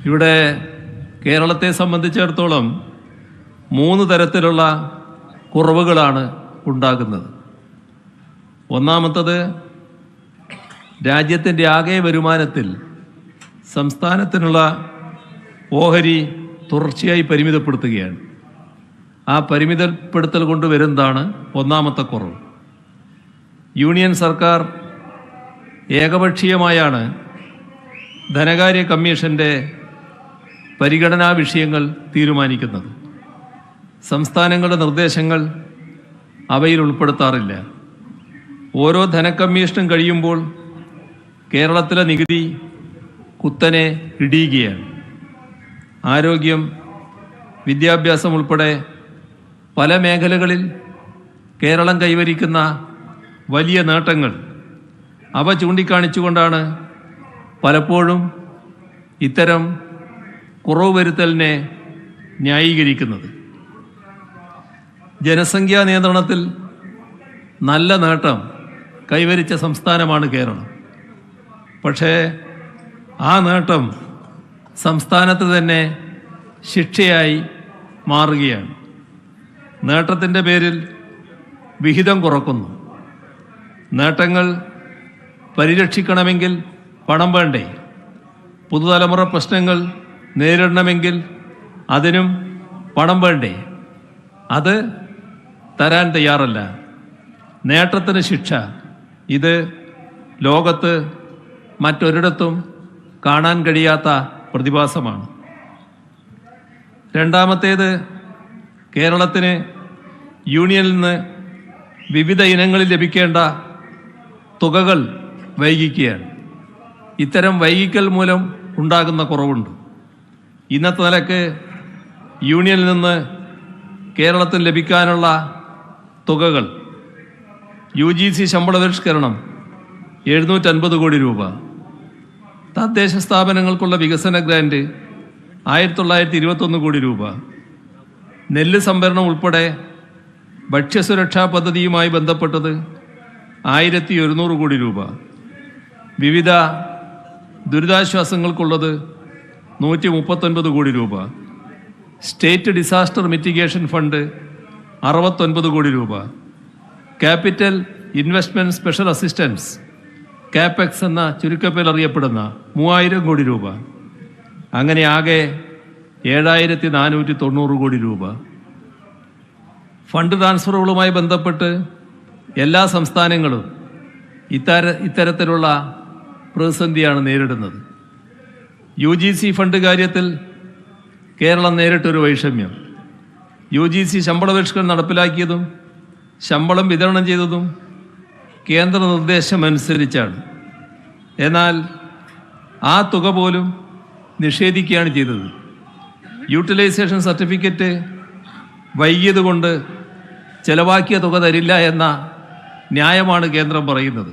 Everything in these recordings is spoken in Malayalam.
ഇവിടെ കേരളത്തെ സംബന്ധിച്ചിടത്തോളം 3 തരത്തിലുള്ള കുറവുകളാണ് ഉണ്ടാകുന്നത്. ഒന്നാമത്തത്, രാജ്യത്തിൻ്റെ ആകെ വരുമാനത്തിൽ സംസ്ഥാനത്തിനുള്ള ഓഹരി തുടർച്ചയായി പരിമിതപ്പെടുത്തുകയാണ്. ആ പരിമിതപ്പെടുത്തൽ കൊണ്ടുവരുന്നതാണ് ഒന്നാമത്തെ കുറവ്. യൂണിയൻ സർക്കാർ ഏകപക്ഷീയമായാണ് ധനകാര്യ കമ്മീഷൻ്റെ പരിഗണനാ വിഷയങ്ങൾ തീരുമാനിക്കുന്നത്. സംസ്ഥാനങ്ങളുടെ നിർദ്ദേശങ്ങൾ അവയിൽ ഉൾപ്പെടുത്താറില്ല. ഓരോ ധനക്കമ്മീഷനും കഴിയുമ്പോൾ കേരളത്തിലെ നികുതി കുത്തനെ ഇടിയുകയാണ്. ആരോഗ്യം, വിദ്യാഭ്യാസം ഉൾപ്പെടെ പല മേഖലകളിൽ കേരളം കൈവരിക്കുന്ന വലിയ നേട്ടങ്ങൾ അവ ചൂണ്ടിക്കാണിച്ചുകൊണ്ടാണ് പലപ്പോഴും ഇത്തരം കുറവ് വരുത്തലിനെ ന്യായീകരിക്കുന്നത്. ജനസംഖ്യാ നിയന്ത്രണത്തിൽ നല്ല നേട്ടം കൈവരിച്ച സംസ്ഥാനമാണ് കേരളം. പക്ഷേ ആ നേട്ടം സംസ്ഥാനത്ത് തന്നെ ശിക്ഷയായി മാറുകയാണ്. നേട്ടത്തിൻ്റെ പേരിൽ വിഹിതം കുറക്കുന്നു. നേട്ടങ്ങൾ പരിരക്ഷിക്കണമെങ്കിൽ പണം വേണ്ടേ? പുതുതലമുറ പ്രശ്നങ്ങൾ നേരിടണമെങ്കിൽ അതിനും പണം വേണ്ടേ? അത് തരാൻ തയ്യാറല്ല. നേട്ടത്തിന് ശിക്ഷ, ഇത് ലോകത്ത് മറ്റൊരിടത്തും കാണാൻ കഴിയാത്ത പ്രതിഭാസമാണ്. രണ്ടാമത്തേത്, കേരളത്തിന് യൂണിയനിൽ നിന്ന് വിവിധ ഇനങ്ങളിൽ ലഭിക്കേണ്ട തുകകൾ വൈകിക്കുകയാണ്. ഇത്തരം വൈകിക്കൽ മൂലം ഉണ്ടാകുന്ന കുറവുണ്ട്. ഇന്നത്തെ നിലക്ക് യൂണിയനിൽ നിന്ന് കേരളത്തിന് ലഭിക്കാനുള്ള തുകകൾ: UGC ശമ്പള പരിഷ്കരണം 750 കോടി രൂപ, തദ്ദേശ സ്ഥാപനങ്ങൾക്കുള്ള വികസന ഗ്രാന്റ് 1921 കോടി രൂപ, നെല്ല് സംഭരണം ഉൾപ്പെടെ ഭക്ഷ്യസുരക്ഷാ പദ്ധതിയുമായി ബന്ധപ്പെട്ടത് 1100 കോടി രൂപ, വിവിധ ദുരിതാശ്വാസങ്ങൾക്കുള്ളത് 139 കോടി രൂപ, സ്റ്റേറ്റ് ഡിസാസ്റ്റർ മിറ്റിഗേഷൻ ഫണ്ട് 69 കോടി രൂപ, capital investment special assistance CAPEX എന്ന ചുരുക്കപ്പേരിൽ അറിയപ്പെടുന്ന 3000 കോടി രൂപ. അങ്ങനെ ആകെ 7490 കോടി രൂപ. ഫണ്ട് ട്രാൻസ്ഫറുകളുമായി ബന്ധപ്പെട്ട് എല്ലാ സംസ്ഥാനങ്ങളും ഇത്തരത്തിലുള്ള പ്രതിസന്ധിയാണ് നേരിടുന്നത്. UGC ഫണ്ട് കാര്യത്തിൽ കേരളം നേരിട്ടൊരു വൈഷമ്യം. UGC ശമ്പള പരിഷ്കരണം നടപ്പിലാക്കിയതും ശമ്പളം വിതരണം ചെയ്തതും കേന്ദ്ര നിർദ്ദേശമനുസരിച്ചാണ്. എന്നാൽ ആ തുക പോലും നിഷേധിക്കുകയാണ് ചെയ്തത്. യൂട്ടിലൈസേഷൻ സർട്ടിഫിക്കറ്റ് വൈകിയതുകൊണ്ട് ചെലവാക്കിയ തുക തരില്ല എന്ന ന്യായമാണ് കേന്ദ്രം പറയുന്നത്.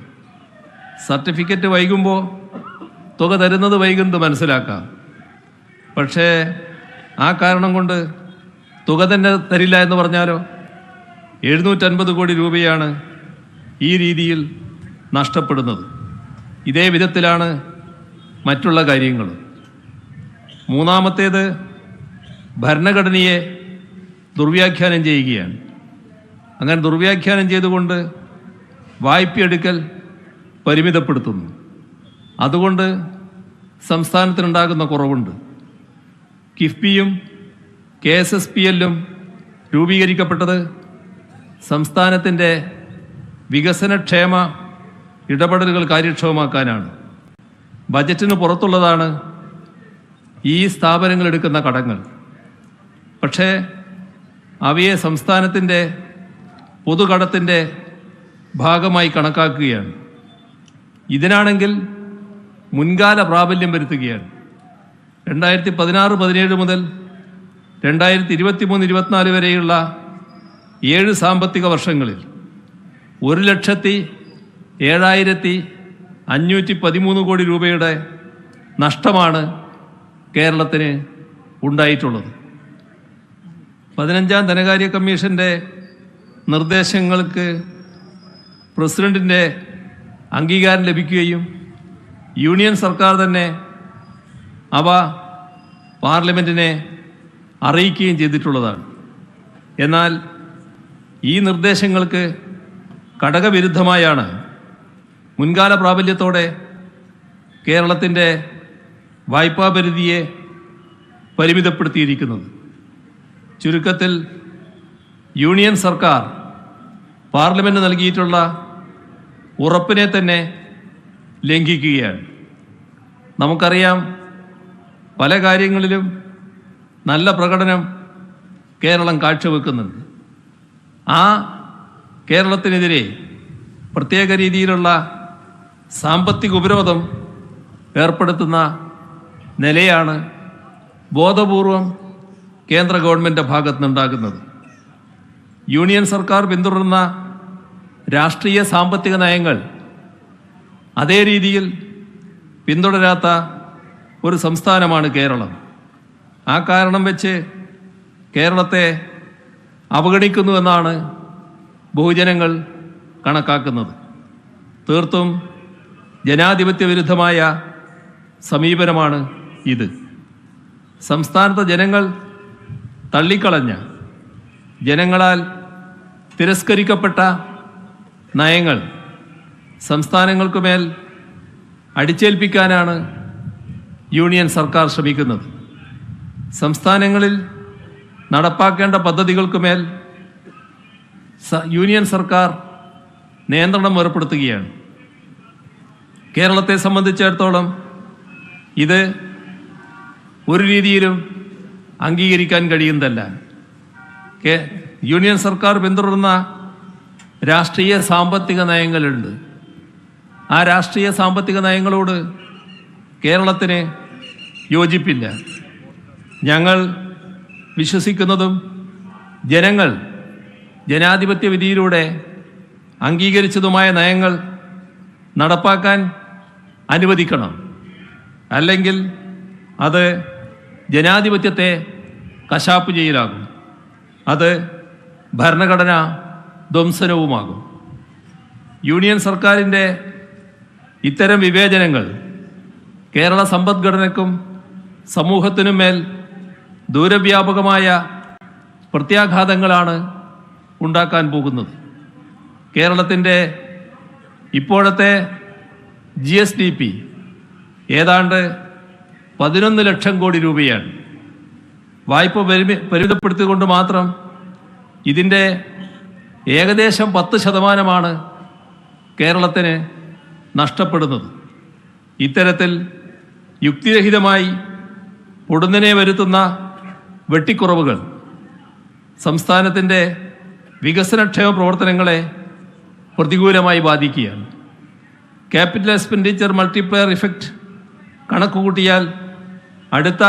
സർട്ടിഫിക്കറ്റ് വൈകുമ്പോൾ തുക തരുന്നത് വൈകുന്നത് മനസ്സിലാക്കാം. പക്ഷേ ആ കാരണം കൊണ്ട് തുക തന്നെ തരില്ല എന്ന് പറഞ്ഞാലോ? 750 കോടി രൂപയാണ് ഈ രീതിയിൽ നഷ്ടപ്പെടുന്നത്. ഇതേ വിധത്തിലാണ് മറ്റുള്ള കാര്യങ്ങൾ. മൂന്നാമത്തേത്, ഭരണഘടനയെ ദുർവ്യാഖ്യാനം ചെയ്യുകയാണ്. അങ്ങനെ ദുർവ്യാഖ്യാനം ചെയ്തുകൊണ്ട് വായ്പയെടുക്കൽ പരിമിതപ്പെടുത്തുന്നു. അതുകൊണ്ട് സംസ്ഥാനത്തിനുണ്ടാകുന്ന കുറവുണ്ട്. കിഫ്ബിയും KSSPL-ഉം രൂപീകരിക്കപ്പെട്ടത് സംസ്ഥാനത്തിൻ്റെ വികസനക്ഷേമ ഇടപെടലുകൾ കാര്യക്ഷമമാക്കാനാണ്. ബജറ്റിന് പുറത്തുള്ളതാണ് ഈ സ്ഥാപനങ്ങൾ എടുക്കുന്ന കടങ്ങൾ. പക്ഷേ അവയെ സംസ്ഥാനത്തിൻ്റെ പൊതുകടത്തിൻ്റെ ഭാഗമായി കണക്കാക്കുകയാണ്. ഇതിനാണെങ്കിൽ മുൻകാല പ്രാബല്യം വരുത്തുകയാണ്. 2016-17 മുതൽ 2023-24 വരെയുള്ള 7 സാമ്പത്തിക വർഷങ്ങളിൽ 1,07,513 കോടി രൂപയുടെ നഷ്ടമാണ് കേരളത്തിന് ഉണ്ടായിട്ടുള്ളത്. 15ാം ധനകാര്യ കമ്മീഷൻ്റെ നിർദ്ദേശങ്ങൾക്ക് പ്രസിഡന്റിൻ്റെ അംഗീകാരം ലഭിക്കുകയും യൂണിയൻ സർക്കാർ തന്നെ അവ പാർലമെൻറ്റിനെ അറിയിക്കുകയും ചെയ്തിട്ടുള്ളതാണ്. എന്നാൽ ഈ നിർദ്ദേശങ്ങൾക്ക് ഘടകവിരുദ്ധമായാണ് മുൻകാല പ്രാബല്യത്തോടെ കേരളത്തിൻ്റെ വായ്പാ പരിധിയെ പരിമിതപ്പെടുത്തിയിരിക്കുന്നത്. ചുരുക്കത്തിൽ യൂണിയൻ സർക്കാർ പാർലമെൻറ്റ് നൽകിയിട്ടുള്ള ഉറപ്പിനെ തന്നെ ലംഘിക്കുകയാണ്. നമുക്കറിയാം, പല കാര്യങ്ങളിലും നല്ല പ്രകടനം കേരളം കാഴ്ചവെക്കുന്നുണ്ട്. ആ കേരളത്തിനെതിരെ പ്രത്യേക രീതിയിലുള്ള സാമ്പത്തിക ഉപരോധം ഏർപ്പെടുത്തുന്ന നിലയാണ് ബോധപൂർവം കേന്ദ്ര ഗവൺമെൻറ് ഭാഗത്ത് നിന്നുണ്ടാകുന്നത്. യൂണിയൻ സർക്കാർ പിന്തുടരുന്ന രാഷ്ട്രീയ സാമ്പത്തിക നയങ്ങൾ അതേ രീതിയിൽ പിന്തുടരാത്ത ഒരു സംസ്ഥാനമാണ് കേരളം. ആ കാരണം വെച്ച് കേരളത്തെ അവഗണിക്കുന്നുവെന്നാണ് ബഹുജനങ്ങൾ കണക്കാക്കുന്നത്. തീർത്തും ജനാധിപത്യ വിരുദ്ധമായ സമീപനമാണ് ഇത്. സംസ്ഥാനത്തെ ജനങ്ങൾ തള്ളിക്കളഞ്ഞ, ജനങ്ങളാൽ തിരസ്കരിക്കപ്പെട്ട നയങ്ങൾ സംസ്ഥാനങ്ങൾക്കുമേൽ അടിച്ചേൽപ്പിക്കാനാണ് യൂണിയൻ സർക്കാർ ശ്രമിക്കുന്നത്. സംസ്ഥാനങ്ങളിൽ നടപ്പാക്കേണ്ട പദ്ധതികൾക്കുമേൽ യൂണിയൻ സർക്കാർ നിയന്ത്രണം ഏർപ്പെടുത്തുകയാണ്. കേരളത്തെ സംബന്ധിച്ചിടത്തോളം ഇത് ഒരു രീതിയിലും അംഗീകരിക്കാൻ കഴിയുന്നതല്ല. യൂണിയൻ സർക്കാർ പിന്തുടരുന്ന രാഷ്ട്രീയ സാമ്പത്തിക നയങ്ങളുണ്ട്. ആ രാഷ്ട്രീയ സാമ്പത്തിക നയങ്ങളോട് കേരളത്തിന് യോജിപ്പില്ല. ഞങ്ങൾ വിശ്വസിക്കുന്നതും ജനങ്ങൾ ജനാധിപത്യ വിധിയിലൂടെ അംഗീകരിച്ചതുമായ നയങ്ങൾ നടപ്പാക്കാൻ അനുവദിക്കണം. അല്ലെങ്കിൽ അത് ജനാധിപത്യത്തെ കശാപ്പ് ചെയ്യലാകും. അത് ഭരണഘടനാ ധ്വംസനവുമാകും. യൂണിയൻ സർക്കാരിൻ്റെ ഇത്തരം വിവേചനങ്ങൾ കേരള സമ്പദ്ഘടനയ്ക്കും സമൂഹത്തിനും മേൽ ദൂരവ്യാപകമായ പ്രത്യാഘാതങ്ങളാണ് ഉണ്ടാക്കാൻ പോകുന്നത്. കേരളത്തിൻ്റെ ഇപ്പോഴത്തെ GSDP ഏതാണ്ട് 11 ലക്ഷം കോടി രൂപയാണ്. വായ്പ പരിമിതപ്പെടുത്തിക്കൊണ്ട് മാത്രം ഇതിൻ്റെ ഏകദേശം 10% കേരളത്തിന് നഷ്ടപ്പെടുന്നത്. ഇത്തരത്തിൽ യുക്തിരഹിതമായി പൊടുന്നനെ വരുത്തുന്ന വെട്ടിക്കുറവുകൾ സംസ്ഥാനത്തിൻ്റെ വികസനക്ഷേമ പ്രവർത്തനങ്ങളെ പ്രതികൂലമായി ബാധിക്കുകയാണ്. ക്യാപിറ്റൽ എക്സ്പെൻഡിച്ചർ മൾട്ടിപ്ലയർ ഇഫക്റ്റ് കണക്കുകൂട്ടിയാൽ അടുത്ത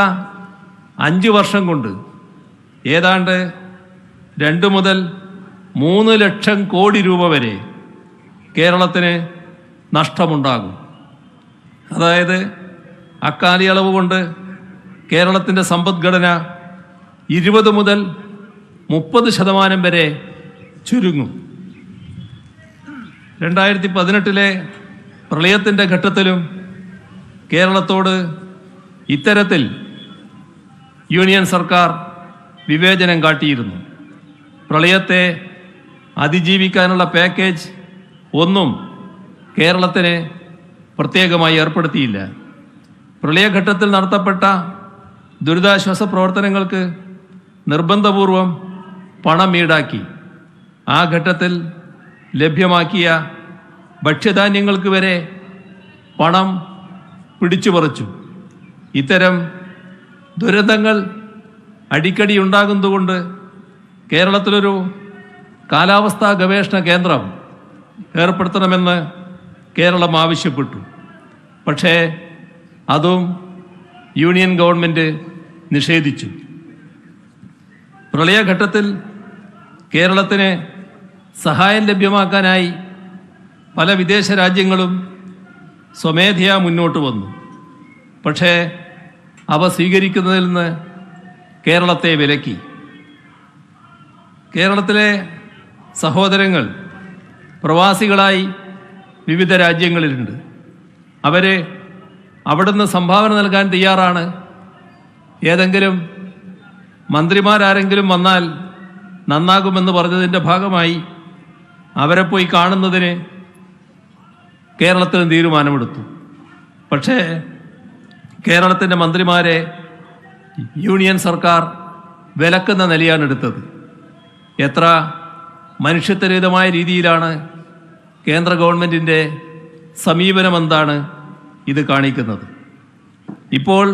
5 വർഷം കൊണ്ട് ഏതാണ്ട് 2 മുതൽ 3 ലക്ഷം കോടി രൂപ വരെ കേരളത്തിന് നഷ്ടമുണ്ടാകും. അതായത് അക്കാലയളവ് കൊണ്ട് കേരളത്തിൻ്റെ സമ്പദ്ഘടന 20 മുതൽ 30% വരെ ചുരുങ്ങും. 2018 പ്രളയത്തിൻ്റെ ഘട്ടത്തിലും കേരളത്തോട് ഇത്തരത്തിൽ യൂണിയൻ സർക്കാർ വിവേചനം കാട്ടിയിരുന്നു. പ്രളയത്തെ അതിജീവിക്കാനുള്ള പാക്കേജ് ഒന്നും കേരളത്തിന് പ്രത്യേകമായി ഏർപ്പെടുത്തിയില്ല. പ്രളയഘട്ടത്തിൽ നടത്തപ്പെട്ട ദുരിതാശ്വാസ പ്രവർത്തനങ്ങൾക്ക് നിർബന്ധപൂർവം പണം ഈടാക്കി. ആ ഘട്ടത്തിൽ ലഭ്യമാക്കിയ ഭക്ഷ്യധാന്യങ്ങൾക്ക് വരെ പണം പിടിച്ചുപറിച്ചു. ഇത്തരം ദുരന്തങ്ങൾ അടിക്കടി ഉണ്ടാകുന്നതുകൊണ്ട് കേരളത്തിലൊരു കാലാവസ്ഥാ ഗവേഷണ കേന്ദ്രം ഏർപ്പെടുത്തണമെന്ന് കേരളം ആവശ്യപ്പെട്ടു. പക്ഷേ അതും യൂണിയൻ ഗവൺമെൻറ് നിഷേധിച്ചു. പ്രളയഘട്ടത്തിൽ കേരളത്തിന് സഹായം ലഭ്യമാക്കാനായി പല വിദേശ രാജ്യങ്ങളും സ്വമേധയാ മുന്നോട്ട് വന്നു. പക്ഷേ അവ സ്വീകരിക്കുന്നതിൽ നിന്ന് കേരളത്തെ വിലക്കി. കേരളത്തിലെ സഹോദരങ്ങൾ പ്രവാസികളായി വിവിധ രാജ്യങ്ങളിലുണ്ട്. അവർ അവിടുന്ന് സംഭാവന നൽകാൻ തയ്യാറാണ്. ഏതെങ്കിലും മന്ത്രിമാരാരെങ്കിലും വന്നാൽ നന്നാകുമെന്ന് പറഞ്ഞതിൻ്റെ ഭാഗമായി അവരെ പോയി കാണുന്നതിന് കേരളത്തിൽ തീരുമാനമെടുത്തു. പക്ഷേ കേരളത്തിൻ്റെ മന്ത്രിമാരെ യൂണിയൻ സർക്കാർ വിലക്കുന്ന നിലയാണ് എടുത്തത്. എത്ര മനുഷ്യത്വരഹിതമായ രീതിയിലാണ് കേന്ദ്ര ഗവൺമെൻറ്റിൻ്റെ സമീപനമെന്താണ് ഇത് കാണിക്കുന്നത്. ഇപ്പോൾ